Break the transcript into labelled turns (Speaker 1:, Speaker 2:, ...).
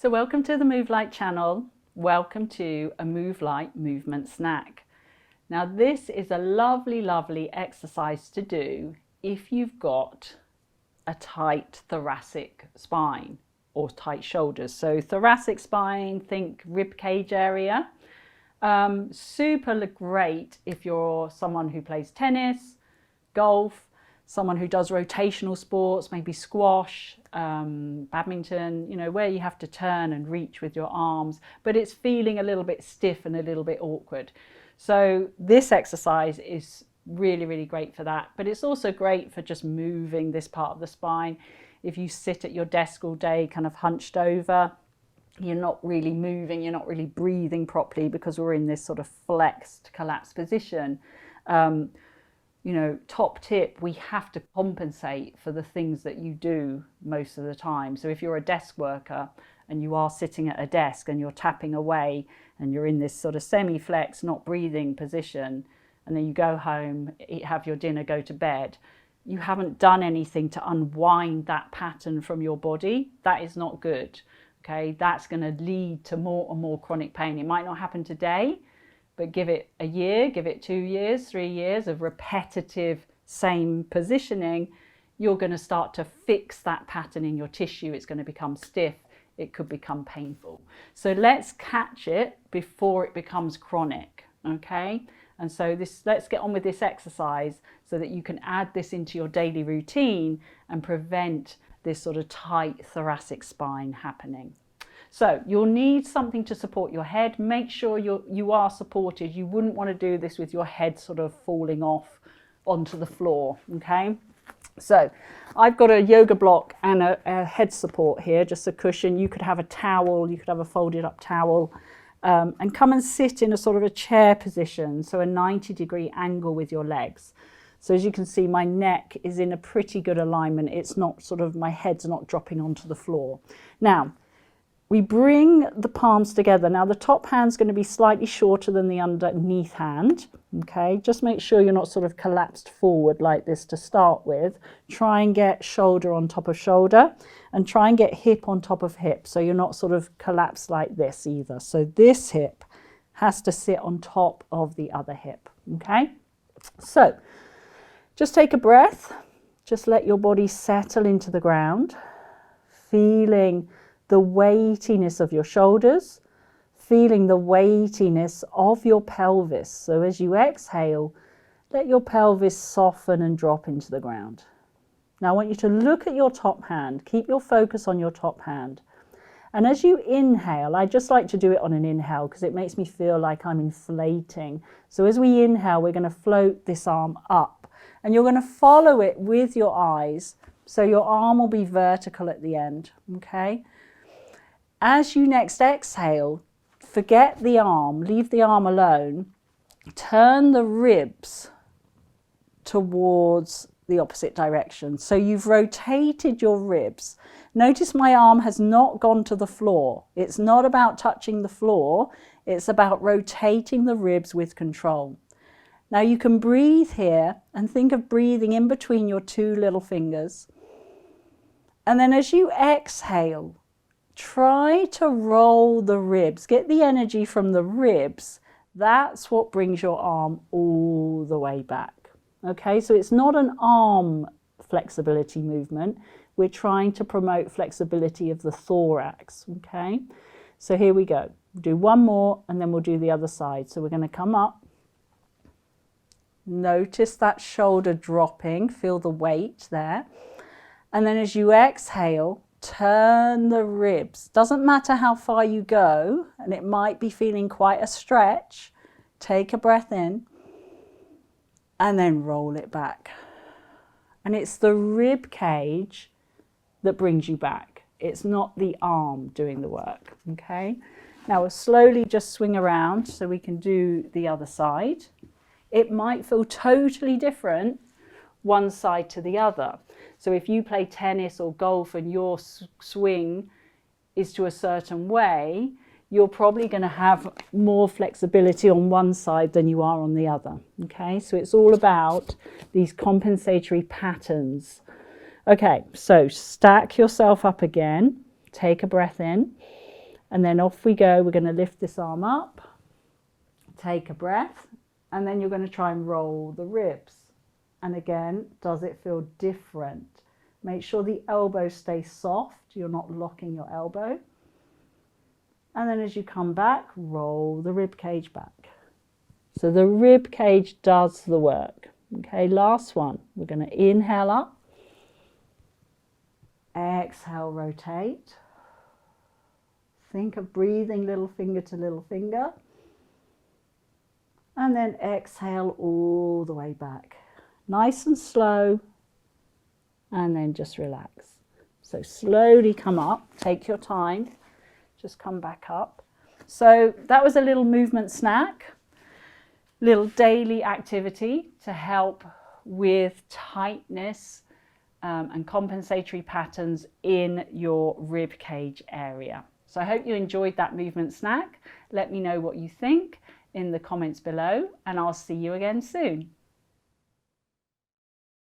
Speaker 1: So welcome to the Move Light channel. Welcome to a Move Light movement snack. Now this is a lovely, lovely exercise to do if you've got a tight thoracic spine or tight shoulders. So thoracic spine, think rib cage area. Super great if you're someone who plays tennis, golf, someone who does rotational sports, maybe squash, badminton, you know, where you have to turn and reach with your arms, but it's feeling a little bit stiff and a little bit awkward. So this exercise is really, really great for that. But it's also great for just moving this part of the spine. If you sit at your desk all day, kind of hunched over, you're not really moving, you're not really breathing properly because we're in this sort of flexed, collapsed position. You know, top tip, we have to compensate for the things that you do most of the time. So if you're a desk worker and you are sitting at a desk and you're tapping away and you're in this sort of semi-flex, not breathing position, and then you go home, have your dinner, go to bed, you haven't done anything to unwind that pattern from your body. That is not good. Okay, that's going to lead to more and more chronic pain. It might not happen today, but give it a year, give it 2 years, 3 years of repetitive same positioning, you're going to start to fix that pattern in your tissue. It's going to become stiff. It could become painful. So let's catch it before it becomes chronic, okay? And so let's get on with this exercise so that you can add this into your daily routine and prevent this sort of tight thoracic spine happening. So you'll need something to support your head. Make sure you are supported. You wouldn't want to do this with your head sort of falling off onto the floor, okay? So I've got a yoga block and a head support here, just a cushion. You could have a towel, you could have a folded up towel, and come and sit in a sort of a chair position, so a 90-degree angle with your legs. So as you can see, my neck is in a pretty good alignment. It's not sort of, my head's not dropping onto the floor. Now, we bring the palms together. Now the top hand's going to be slightly shorter than the underneath hand, okay? Just make sure you're not sort of collapsed forward like this to start with. Try and get shoulder on top of shoulder and try and get hip on top of hip, so you're not sort of collapsed like this either. So this hip has to sit on top of the other hip, okay? So just take a breath. Just let your body settle into the ground, feeling the weightiness of your shoulders, feeling the weightiness of your pelvis. So as you exhale, let your pelvis soften and drop into the ground. Now I want you to look at your top hand. Keep your focus on your top hand. And as you inhale, I just like to do it on an inhale because it makes me feel like I'm inflating. So as we inhale, we're going to float this arm up and you're going to follow it with your eyes. So your arm will be vertical at the end, okay? As you next exhale, forget the arm, leave the arm alone, turn the ribs towards the opposite direction. So you've rotated your ribs. Notice my arm has not gone to the floor. It's not about touching the floor. It's about rotating the ribs with control. Now you can breathe here and think of breathing in between your two little fingers. And then as you exhale, try to roll the ribs. Get the energy from the ribs. That's what brings your arm all the way back. Okay, so it's not an arm flexibility movement. We're trying to promote flexibility of the thorax. Okay, so here we go. We'll do one more and then we'll do the other side. So we're going to come up. Notice that shoulder dropping. Feel the weight there. And then as you exhale, turn the ribs. Doesn't matter how far you go, and it might be feeling quite a stretch. Take a breath in and then roll it back. And it's the rib cage that brings you back. It's not the arm doing the work, okay? Now we'll slowly just swing around so we can do the other side. It might feel totally different one side to the other. So if you play tennis or golf and your swing is to a certain way, you're probably going to have more flexibility on one side than you are on the other. Okay, so it's all about these compensatory patterns. Okay, so stack yourself up again. Take a breath in. And then off we go. We're going to lift this arm up, take a breath, and then you're going to try and roll the ribs. And again, does it feel different? Make sure the elbow stays soft. You're not locking your elbow. And then as you come back, roll the rib cage back. So the rib cage does the work. Okay, last one. We're going to inhale up. Exhale, rotate. Think of breathing little finger to little finger. And then exhale all the way back. Nice and slow. And then just relax. So slowly come up. Take your time. Just come back up. So that was a little movement snack. Little daily activity to help with tightness and compensatory patterns in your rib cage area. So I hope you enjoyed that movement snack. Let me know what you think in the comments below, and I'll see you again soon.